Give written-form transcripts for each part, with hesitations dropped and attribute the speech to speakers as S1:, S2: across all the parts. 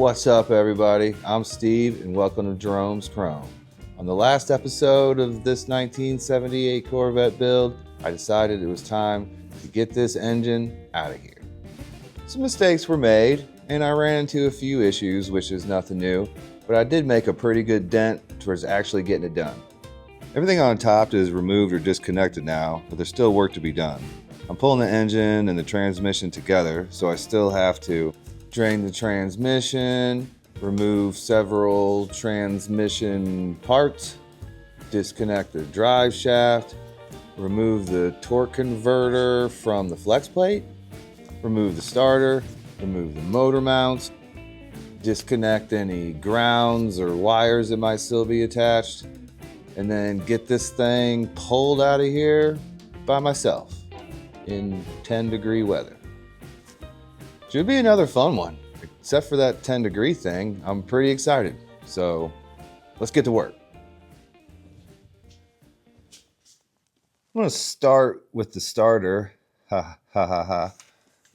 S1: What's up, everybody? I'm Steve, and welcome to Jerome's Chrome. On the last episode of this 1978 Corvette build, I decided it was time to get this engine out of here. Some mistakes were made, and I ran into a few issues, which is nothing new, but I did make a pretty good dent towards actually getting it done. Everything on top is removed or disconnected now, but there's still work to be done. I'm pulling the engine and the transmission together, so I still have to drain the transmission, remove several transmission parts, disconnect the drive shaft, remove the torque converter from the flex plate, remove the starter, remove the motor mounts, disconnect any grounds or wires that might still be attached, and then get this thing pulled out of here by myself in 10-degree weather. Should be another fun one. Except for that 10-degree thing, I'm pretty excited. So let's get to work. I'm gonna start with the starter.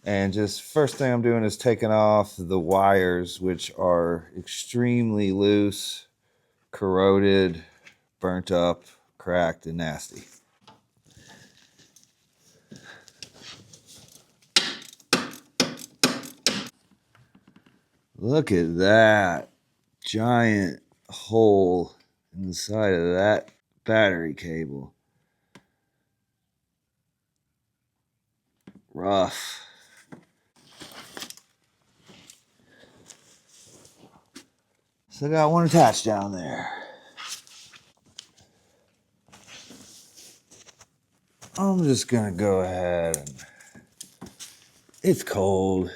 S1: And just first thing I'm doing is taking off the wires, which are extremely loose, corroded, burnt up, cracked, and nasty. Look at that giant hole in the side of that battery cable. Rough. Still got one attached down there. I'm just gonna go ahead and it's cold.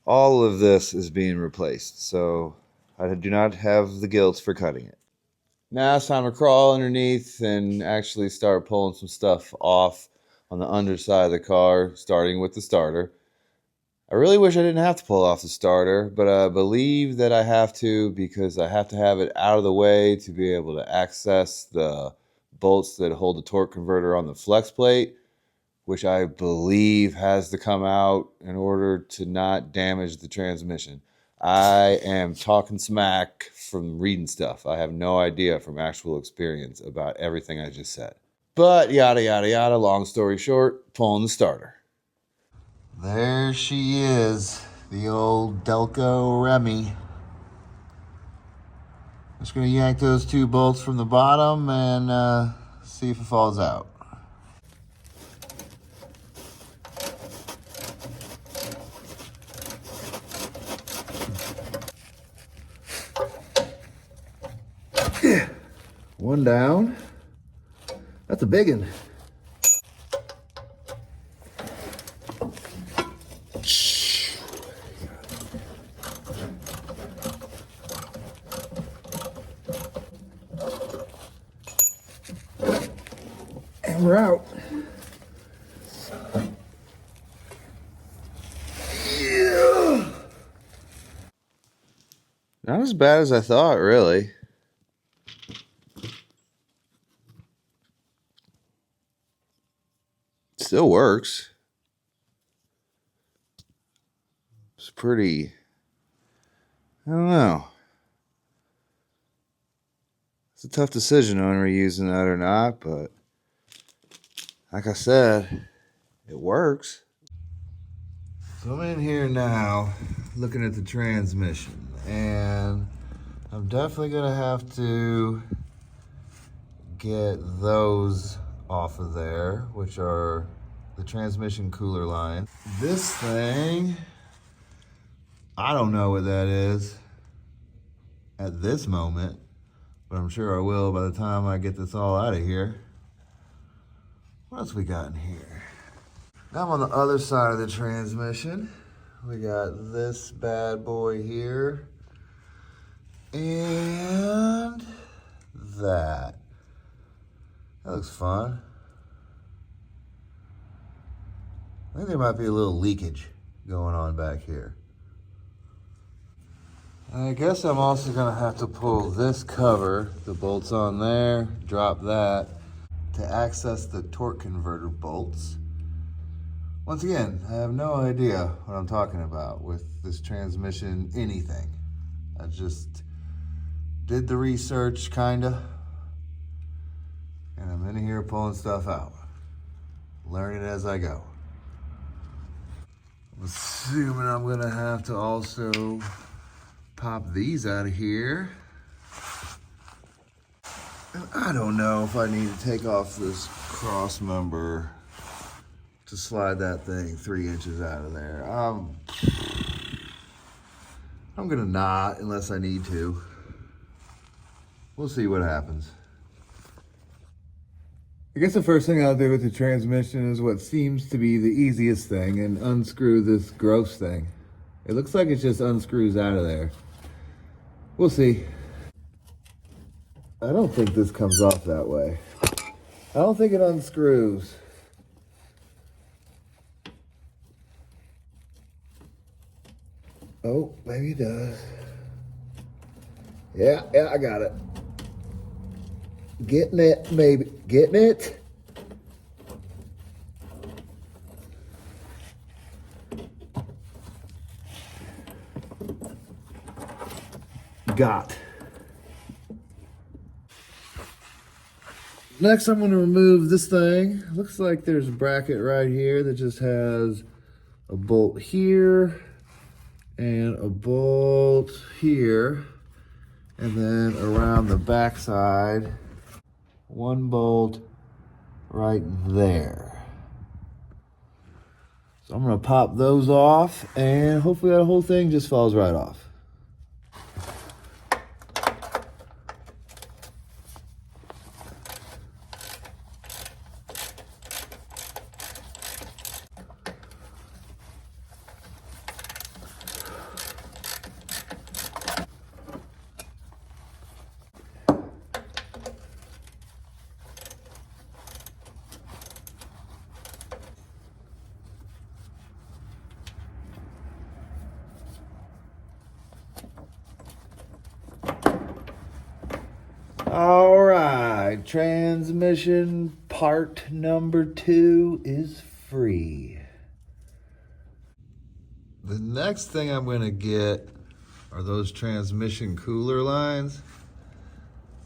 S1: All of this is being replaced, so I do not have the guilt for cutting it. Now it's time to crawl underneath and actually start pulling some stuff off on the underside of the car, starting with the starter. I really wish I didn't have to pull off the starter, but I believe that I have to because I have to have it out of the way to be able to access the bolts that hold the torque converter on the flex plate, which I believe has to come out in order to not damage the transmission. I am talking smack from reading stuff. I have no idea from actual experience about everything I just said. But yada, yada, yada, long story short, pulling the starter. There she is, the old Delco Remy. Just gonna yank those two bolts from the bottom and see if it falls out. One down. That's a big one. And we're out. Yeah. Not as bad as I thought, really. Still works. It's pretty, I don't know. It's a tough decision on reusing that or not, but like I said, it works. So I'm in here now looking at the transmission, and I'm definitely gonna have to get those off of there, which are the transmission cooler line. This thing, I don't know what that is at this moment, but I'm sure I will by the time I get this all out of here. What else we got in here? Now I'm on the other side of the transmission. We got this bad boy here and that. That looks fun. I think there might be a little leakage going on back here. I guess I'm also gonna have to pull this cover, the bolts on there, drop that, to access the torque converter bolts, Once again, I have no idea what I'm talking about with this transmission, anything. I just did the research, kinda, and I'm in here pulling stuff out. Learning as I go. I'm assuming I'm gonna have to also pop these out of here. And I don't know if I need to take off this cross member to slide that thing 3 inches out of there. I'm gonna not unless I need to. We'll see what happens. I guess the first thing I'll do with the transmission is what seems to be the easiest thing and unscrew this gross thing. It looks like it just unscrews out of there. We'll see. I don't think this comes off that way. I don't think it unscrews. Oh, maybe it does. Yeah, I got it. Getting it, maybe. Getting it? Got. Next, I'm going to remove this thing. Looks like there's a bracket right here that just has a bolt here and a bolt here. And then around the back side, one bolt right there. So I'm gonna pop those off and hopefully that whole thing just falls right off. All right, transmission part number 2 is free. The next thing I'm gonna get are those transmission cooler lines.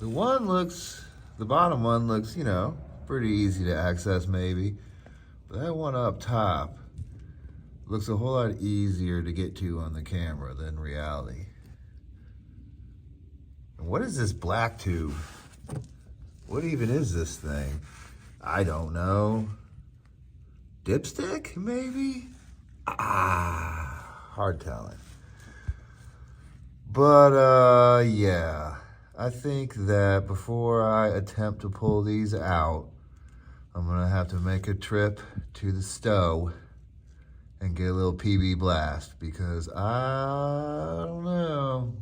S1: The bottom one looks, you know, pretty easy to access maybe. But that one up top looks a whole lot easier to get to on the camera than reality. What is this black tube? What even is this thing? I don't know. Dipstick, maybe? Hard telling. But, yeah. I think that before I attempt to pull these out, I'm gonna have to make a trip to the stow and get a little PB blast because I don't know.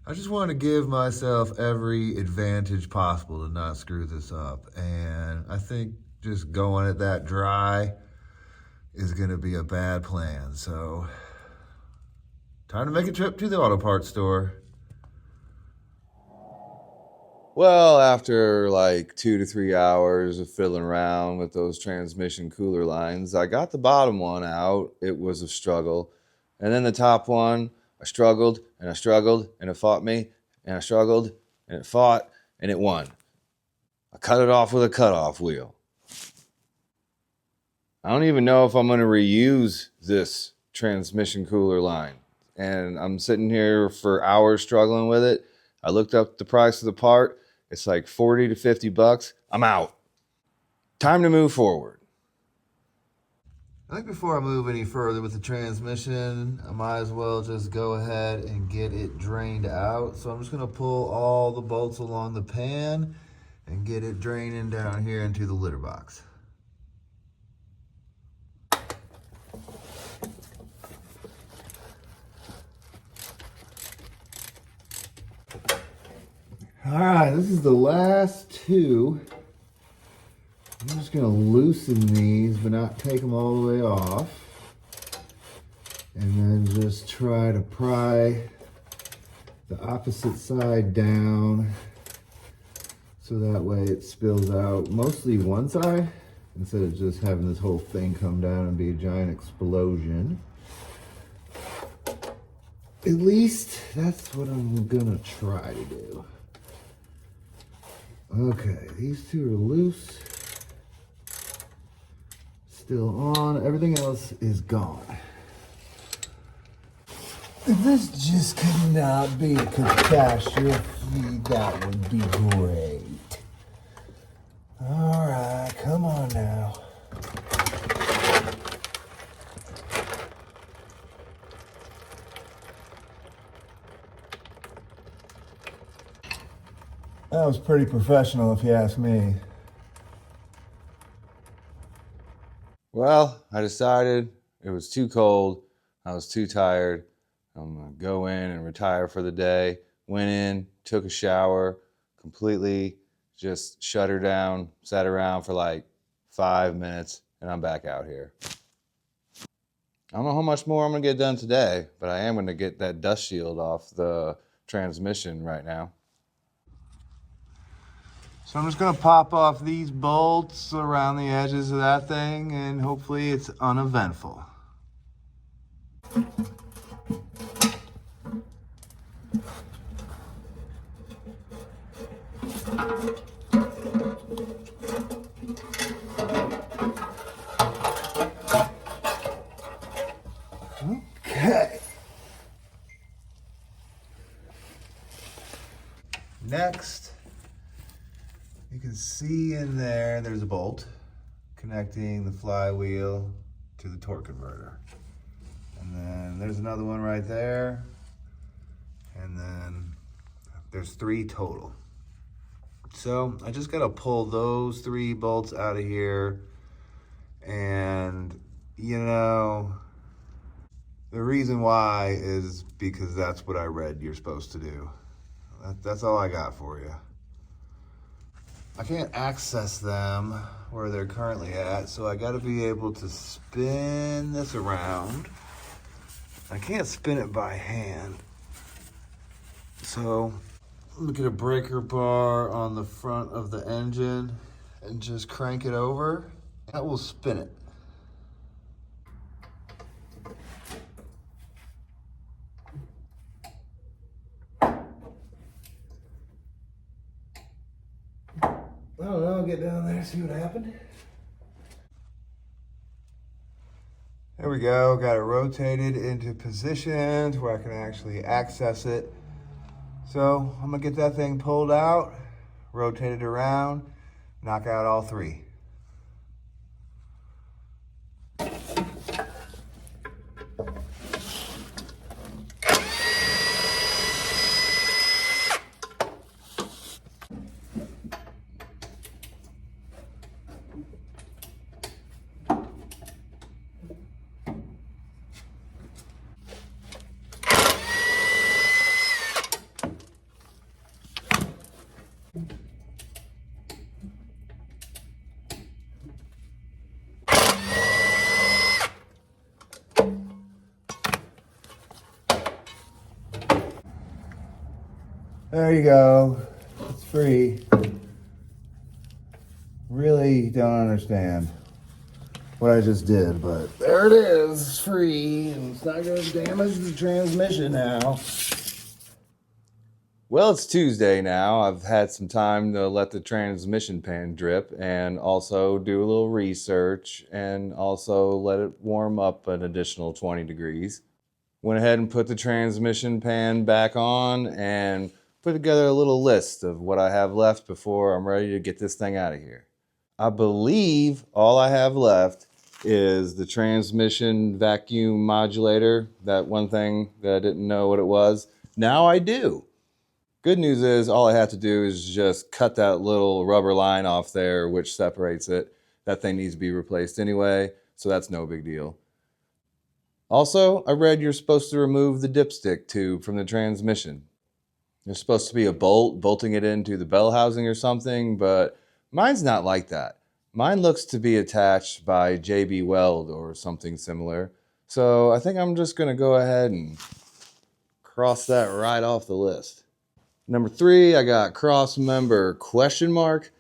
S1: I just want to give myself every advantage possible to not screw this up. And I think just going it that dry is going to be a bad plan. So, time to make a trip to the auto parts store. Well, after like 2 to 3 hours of fiddling around with those transmission cooler lines, I got the bottom one out. It was a struggle. And then the top one, I struggled and I struggled and it fought me and I struggled and it fought and it won. I cut it off with a cutoff wheel. I don't even know if I'm going to reuse this transmission cooler line. And I'm sitting here for hours struggling with it. I looked up the price of the part. It's like 40 to 50 bucks. I'm out. Time to move forward. I think before I move any further with the transmission, I might as well just go ahead and get it drained out. So I'm just gonna pull all the bolts along the pan and get it draining down here into the litter box. All right, this is the last two. I'm just gonna loosen these, but not take them all the way off. And then just try to pry the opposite side down so that way it spills out mostly one side. instead of just having this whole thing come down and be a giant explosion. At least that's what I'm gonna try to do. Okay, these two are loose. Still on. Everything else is gone. If this just could not be a catastrophe, that would be great. All right, come on now. That was pretty professional, if you ask me. Well, I decided it was too cold. I was too tired. I'm going to go in and retire for the day. Went in, took a shower, completely just shut her down, sat around for like 5 minutes, and I'm back out here. I don't know how much more I'm going to get done today, but I am going to get that dust shield off the transmission right now. So I'm just going to pop off these bolts around the edges of that thing, and hopefully it's uneventful. Okay. Next, you can see in there's a bolt connecting the flywheel to the torque converter. And then there's another one right there. And then there's 3 total. So I just gotta pull those 3 bolts out of here. And you know, the reason why is because that's what I read you're supposed to do. That's all I got for you. I can't access them where they're currently at, so I gotta be able to spin this around. I can't spin it by hand. So look at a breaker bar on the front of the engine and just crank it over. That will spin it. I don't know, I'll get down there, see what happened. There we go, got it rotated into positions where I can actually access it. So I'm gonna get that thing pulled out, rotate it around, knock out all 3. There you go. It's free. Really don't understand what I just did, but there it is. It's free, and it's not going to damage the transmission now. Well, it's Tuesday now. I've had some time to let the transmission pan drip and also do a little research and also let it warm up an additional 20 degrees. Went ahead and put the transmission pan back on and put together a little list of what I have left before I'm ready to get this thing out of here. I believe all I have left is the transmission vacuum modulator, that one thing that I didn't know what it was. Now I do. Good news is all I have to do is just cut that little rubber line off there which separates it. That thing needs to be replaced anyway, so that's no big deal. Also, I read you're supposed to remove the dipstick tube from the transmission. There's supposed to be a bolt bolting it into the bell housing or something, but mine's not like that. Mine looks to be attached by JB Weld or something similar. So I think I'm just going to go ahead and cross that right off the list. Number 3, I got cross member question mark.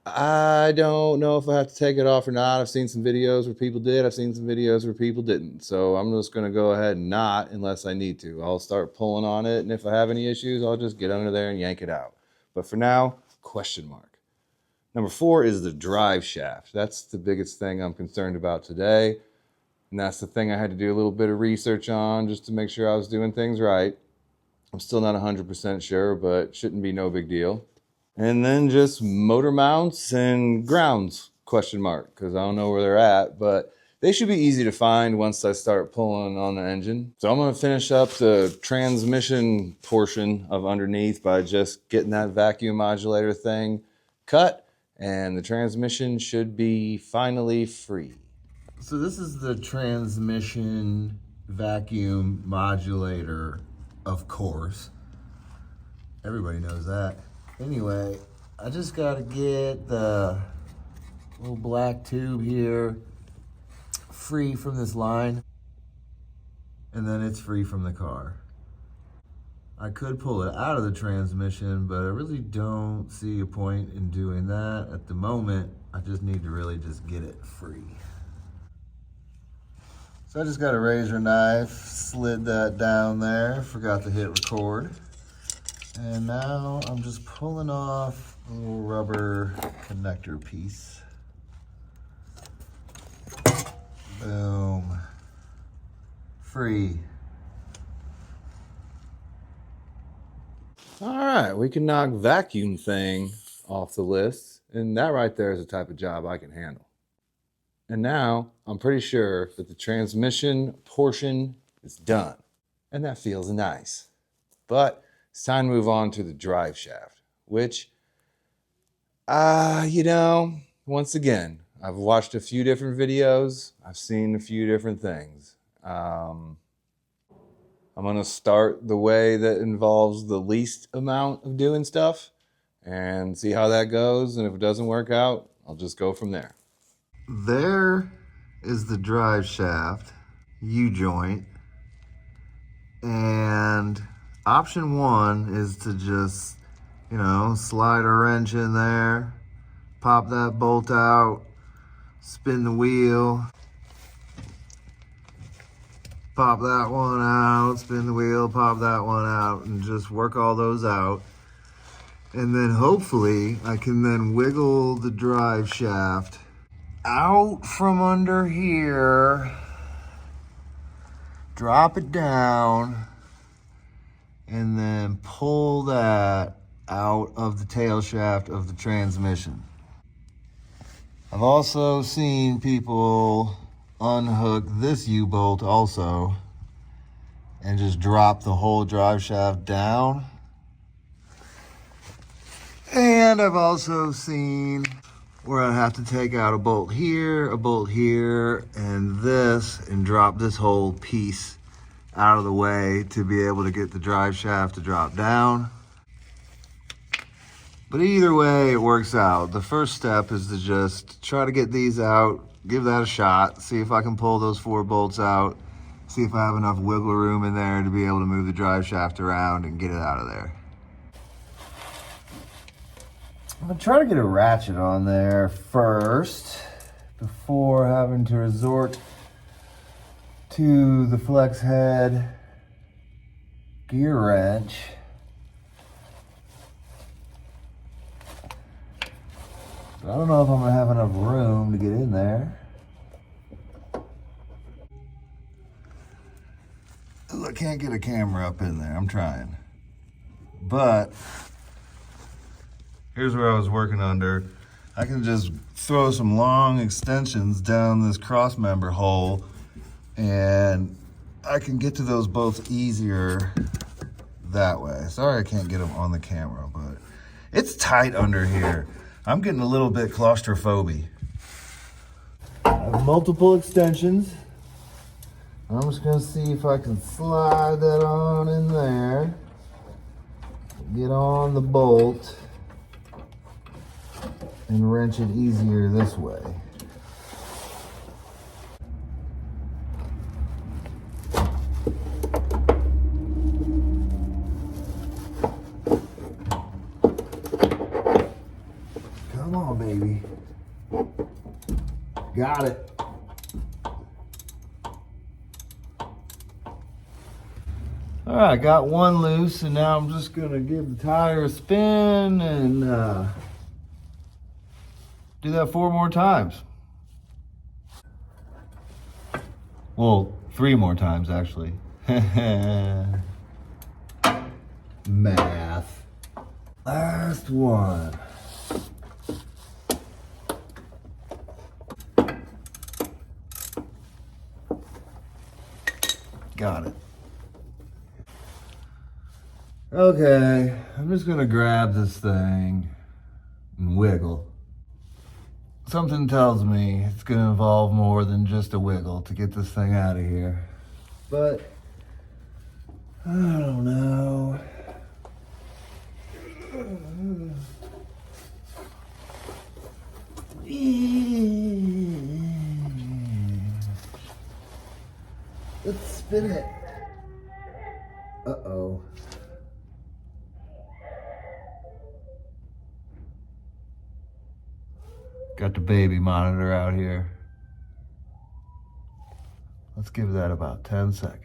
S1: I don't know if I have to take it off or not. I've seen some videos where people did. I've seen some videos where people didn't. So I'm just going to go ahead and not unless I need to. I'll start pulling on it, and if I have any issues, I'll just get under there and yank it out. But for now, question mark. Number 4 is the drive shaft. That's the biggest thing I'm concerned about today. And that's the thing I had to do a little bit of research on just to make sure I was doing things right. I'm still not 100% sure, but shouldn't be no big deal. And then just motor mounts and grounds, question mark, because I don't know where they're at, but they should be easy to find once I start pulling on the engine. So I'm going to finish up the transmission portion of underneath by just getting that vacuum modulator thing cut, and the transmission should be finally free. So this is the transmission vacuum modulator, of course. Everybody knows that. Anyway, I just got to get the little black tube here free from this line, and then it's free from the car. I could pull it out of the transmission, but I really don't see a point in doing that at the moment. I just need to really just get it free. So I just got a razor knife, slid that down there, forgot to hit record. And now I'm just pulling off a little rubber connector piece. Boom. Free. All right, we can knock vacuum thing off the list. And that right there is the type of job I can handle. And now I'm pretty sure that the transmission portion is done. And that feels nice. But it's time to move on to the drive shaft, which, once again, I've watched a few different videos. I've seen a few different things. I'm going to start the way that involves the least amount of doing stuff and see how that goes. And if it doesn't work out, I'll just go from there. There is the drive shaft U-joint. And option 1 is to just, slide a wrench in there, pop that bolt out, spin the wheel, pop that one out, spin the wheel, pop that one out, and just work all those out. And then hopefully I can then wiggle the drive shaft out from under here, drop it down, and then pull that out of the tail shaft of the transmission. I've also seen people unhook this U-bolt also and just drop the whole drive shaft down. And I've also seen where I have to take out a bolt here, and this, and drop this whole piece out of the way to be able to get the drive shaft to drop down. But either way, it works out. The first step is to just try to get these out, give that a shot, see if I can pull those 4 bolts out, see if I have enough wiggle room in there to be able to move the drive shaft around and get it out of there. I'm gonna try to get a ratchet on there first before having to resort to the flex head gear wrench. But I don't know if I'm gonna have enough room to get in there. I can't get a camera up in there, I'm trying. But here's where I was working under. I can just throw some long extensions down this cross member hole, and I can get to those bolts easier that way. Sorry I can't get them on the camera, but it's tight under here. I'm getting a little bit claustrophobic. I have multiple extensions. I'm just gonna see if I can slide that on in there. Get on the bolt and wrench it easier this way. Come on, baby. got it. All right, got one loose, and now I'm just gonna give the tire a spin and do that 4 more times. Well, 3 more times, actually. Math. Last one. Got it. Okay, I'm just gonna grab this thing and wiggle. Something tells me it's gonna involve more than just a wiggle to get this thing out of here. But I don't know. Let's spin it. Uh-oh. Got the baby monitor out here. Let's give that about 10 seconds.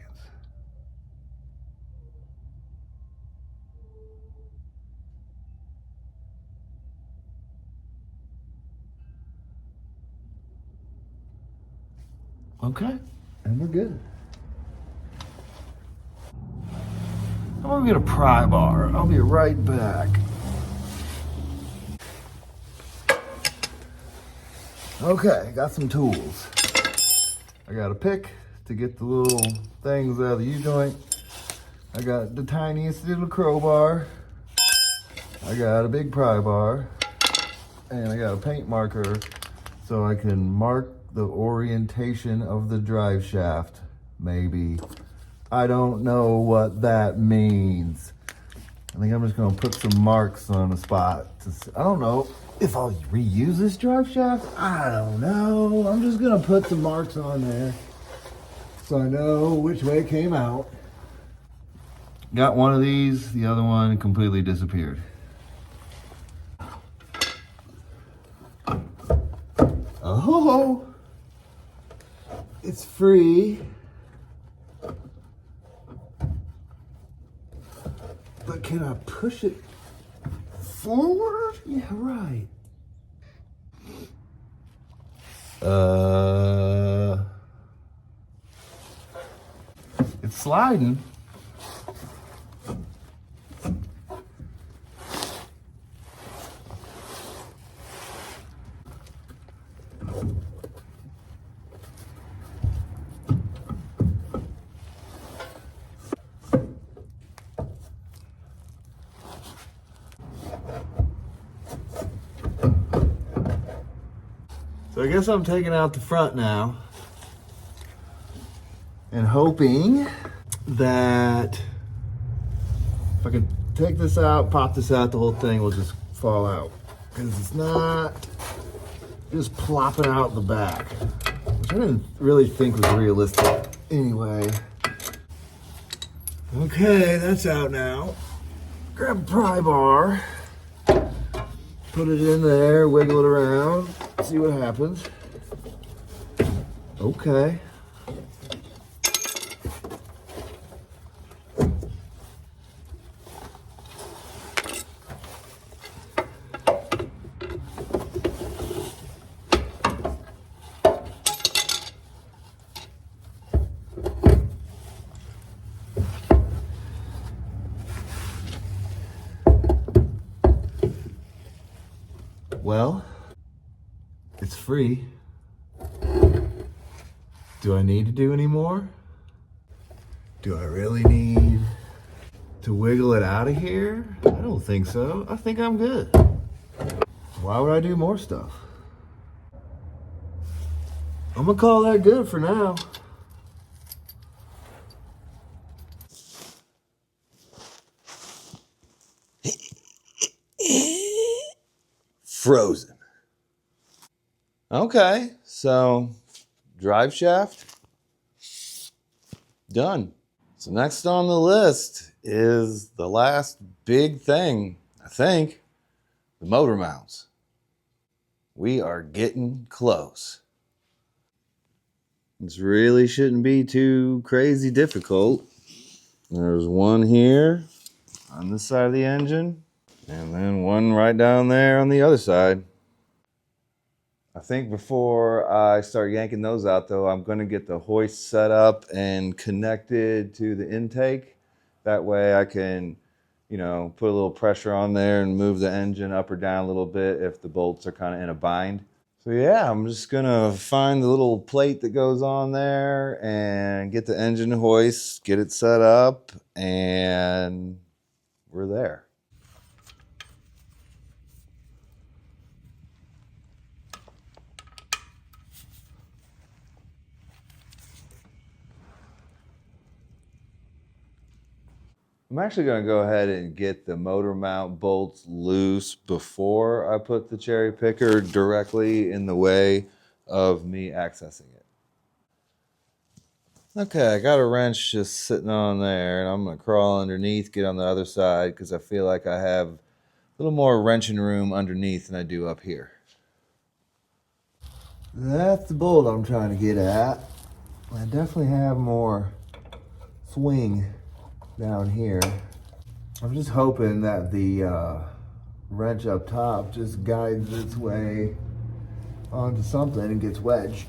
S1: Okay, and we're good. I'm gonna get a pry bar. I'll be right back. Okay, got some tools. I got a pick to get the little things out of the U-joint. I got the tiniest little crowbar. I got a big pry bar. And I got a paint marker so I can mark the orientation of the drive shaft, maybe. I don't know what that means. I think I'm just gonna put some marks on the spot. I don't know if I'll reuse this drive shaft. I don't know. I'm just gonna put some marks on there so I know which way it came out. Got one of these, the other one completely disappeared. Oh, it's free. But can I push it forward? Yeah, right. It's sliding. So I guess I'm taking out the front now and hoping that if I can take this out, pop this out, the whole thing will just fall out. Because it's not just plopping out the back, which I didn't really think was realistic anyway. Okay, that's out now. Grab a pry bar, put it in there, wiggle it around, see what happens. Okay. Well, it's free. Do I need to do any more? Do I really need to wiggle it out of here? I don't think so. I think I'm good. Why would I do more stuff? I'm gonna call that good for now. Frozen. Okay, so drive shaft done. So next on the list is the last big thing, I think, the motor mounts. We are getting close. This really shouldn't be too crazy difficult. There's one here on this side of the engine, and then one right down there on the other side. I think before I start yanking those out, though, I'm going to get the hoist set up and connected to the intake. That way I can, put a little pressure on there and move the engine up or down a little bit if the bolts are kind of in a bind. So yeah, I'm just going to find the little plate that goes on there and get the engine hoist, get it set up, and we're there. I'm actually going to go ahead and get the motor mount bolts loose before I put the cherry picker directly in the way of me accessing it. Okay, I got a wrench just sitting on there, and I'm going to crawl underneath, get on the other side, because I feel like I have a little more wrenching room underneath than I do up here. That's the bolt I'm trying to get at. I definitely have more swing down here. I'm just hoping that the wrench up top just guides its way onto something and gets wedged.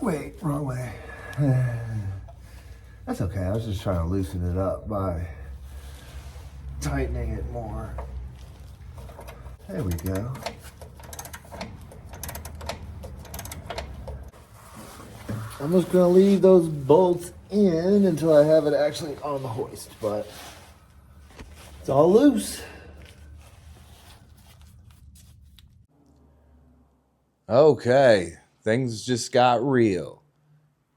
S1: Wait, wrong way. That's okay, I was just trying to loosen it up by tightening it more. There we go. I'm just gonna leave those bolts in until I have it actually on the hoist, but it's all loose. Okay, things just got real.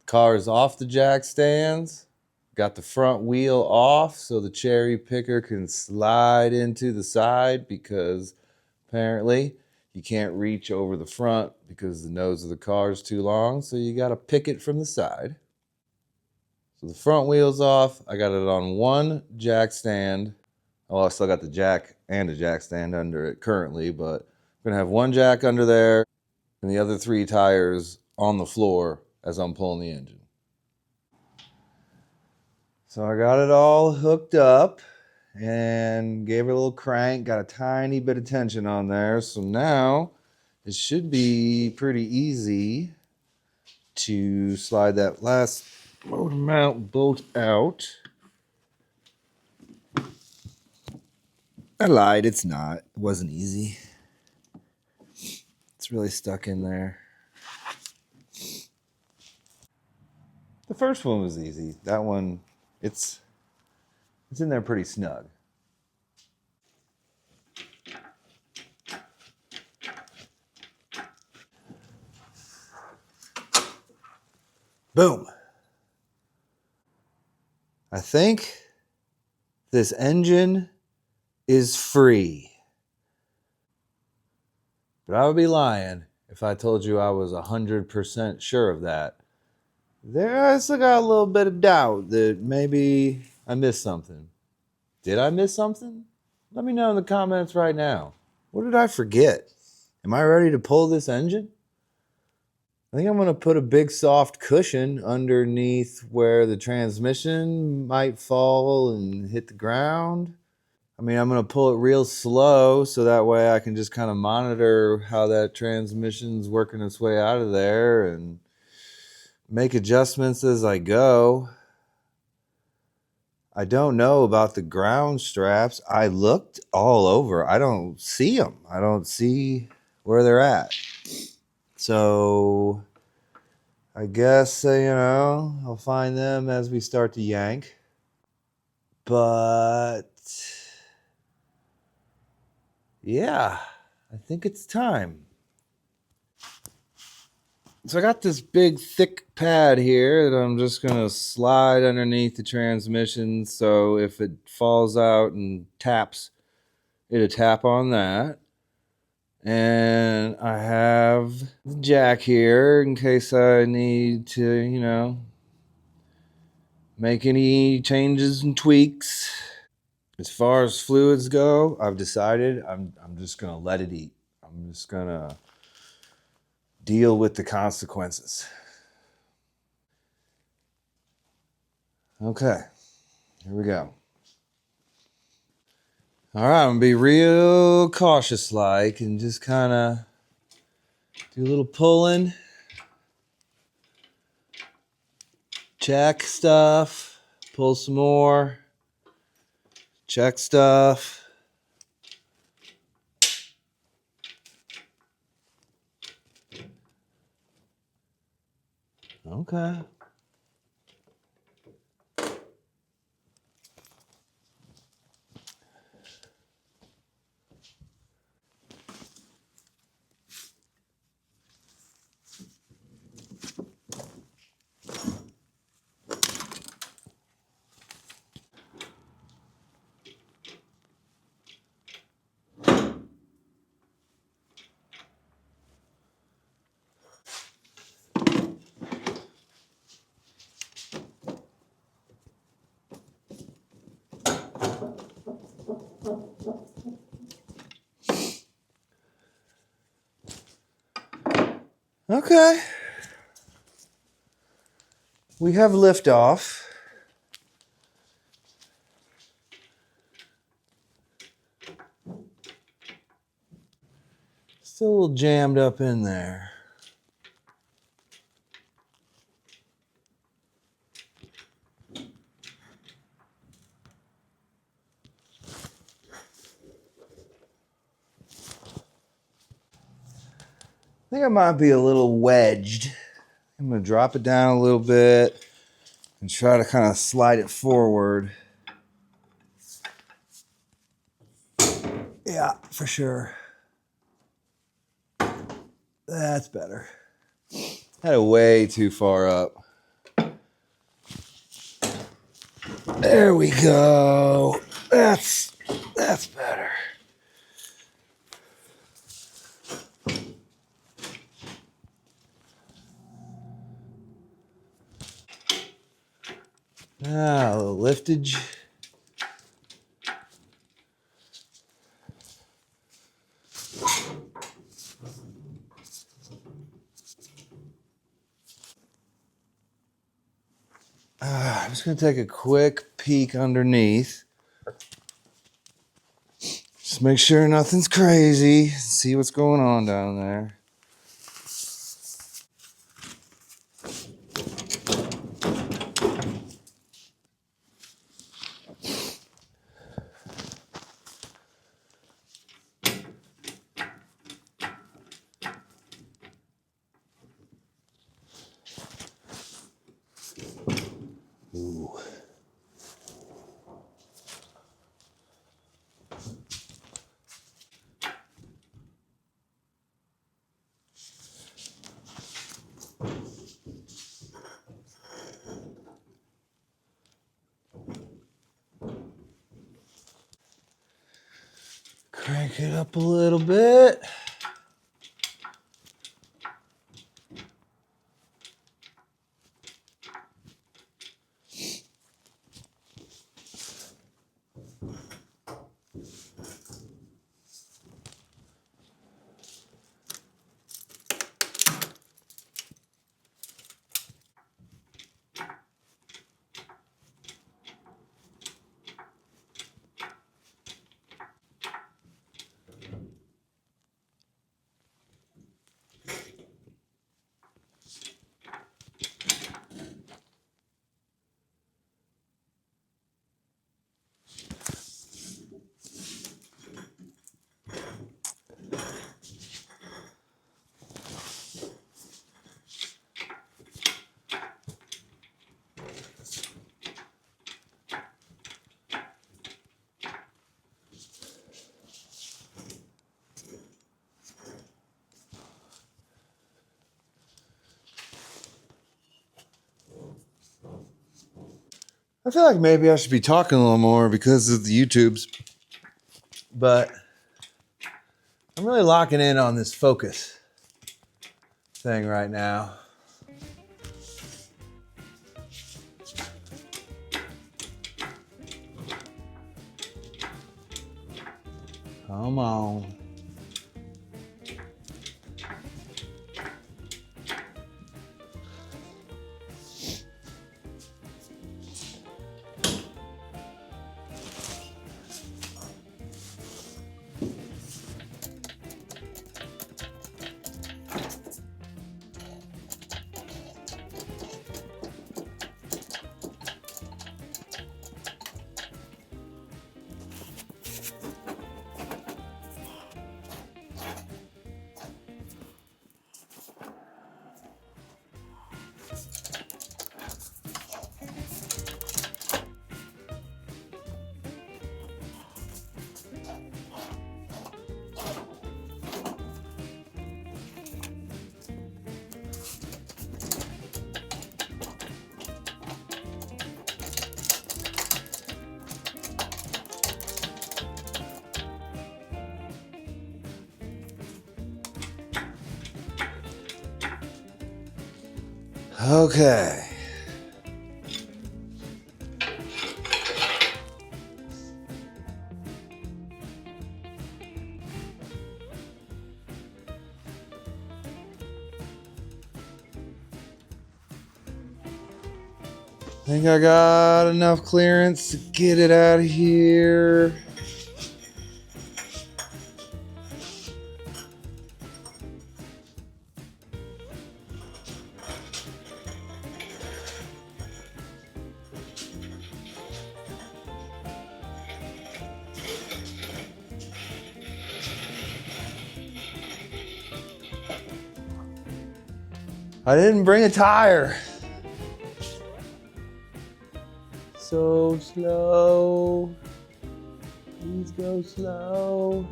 S1: Car's off the jack stands, got the front wheel off so the cherry picker can slide into the side, because apparently you can't reach over the front because the nose of the car is too long, so you got to pick it from the side. So the front wheel's off. I got it on one jack stand. Well, I still got the jack and a jack stand under it currently, but I'm going to have one jack under there and the other three tires on the floor as I'm pulling the engine. So I got it all hooked up and gave it a little crank, got a tiny bit of tension on there. So now it should be pretty easy to slide that last motor mount bolt out. I lied, it's not. It wasn't easy. It's really stuck in there. The first one was easy. That one, it's in there pretty snug. Boom. I think this engine is free. But I would be lying if I told you I was 100% sure of that. I still got a little bit of doubt that maybe I missed something. Did I miss something? Let me know in the comments right now. What did I forget? Am I ready to pull this engine? I think I'm going to put a big soft cushion underneath where the transmission might fall and hit the ground. I mean, I'm going to pull it real slow so that way I can just kind of monitor how that transmission's working its way out of there and make adjustments as I go. I don't know about the ground straps. I looked all over. I don't see them. I don't see where they're at. So I guess, I'll find them as we start to yank. But yeah, I think it's time. So I got this big thick pad here that I'm just going to slide underneath the transmission, so if it falls out and taps, it'll tap on that. And I have the jack here in case I need to, make any changes and tweaks. As far as fluids go, I've decided I'm just going to let it eat. I'm just going to deal with the consequences. Okay, here we go. All right, I'm gonna be real cautious like and just kind of do a little pulling. Check stuff, pull some more, check stuff. Okay. Okay. We have liftoff. Still a little jammed up in there. I think I might be a little wedged. I'm gonna drop it down a little bit and try to kind of slide it forward. Yeah, for sure. That's better. Had it way too far up. There we go. That's better. Ah, a little liftage. I'm just gonna take a quick peek underneath. Just make sure nothing's crazy. See what's going on down there. Ooh. Crank it up a little bit. I feel like maybe I should be talking a little more because of the YouTubes, but I'm really locking in on this focus thing right now. Come on. Okay. I think I got enough clearance to get it out of here. I didn't bring a tire. So slow. Please go slow.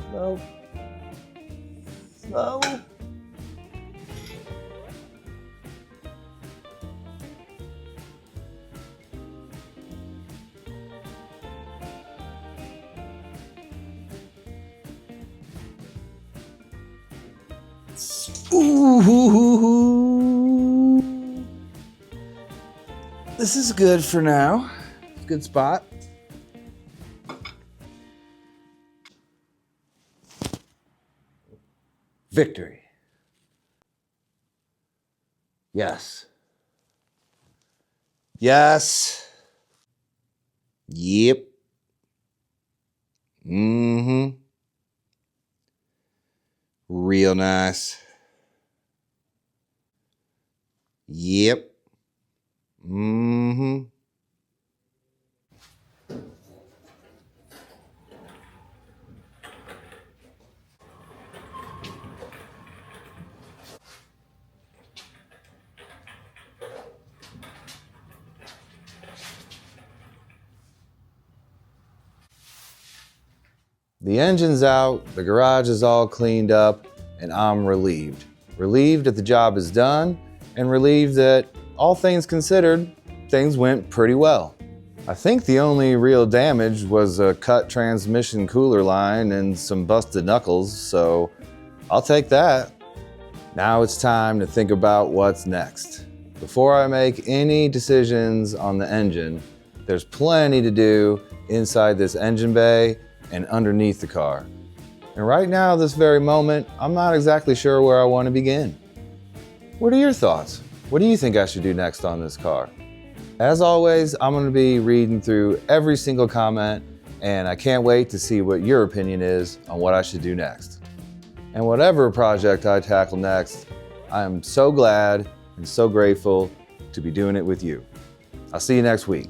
S1: Slow. Slow. Ooh. This is good for now. Good spot. Victory. Yes. Yes. Yep. Mm-hmm. Real nice. Yep. Mm-hmm. The engine's out, the garage is all cleaned up, and I'm relieved. Relieved that the job is done, and relieved that, all things considered, things went pretty well. I think the only real damage was a cut transmission cooler line and some busted knuckles, so I'll take that. Now it's time to think about what's next. Before I make any decisions on the engine, there's plenty to do inside this engine bay and underneath the car. And right now, this very moment, I'm not exactly sure where I want to begin. What are your thoughts? What do you think I should do next on this car? As always, I'm going to be reading through every single comment, and I can't wait to see what your opinion is on what I should do next. And whatever project I tackle next, I am so glad and so grateful to be doing it with you. I'll see you next week.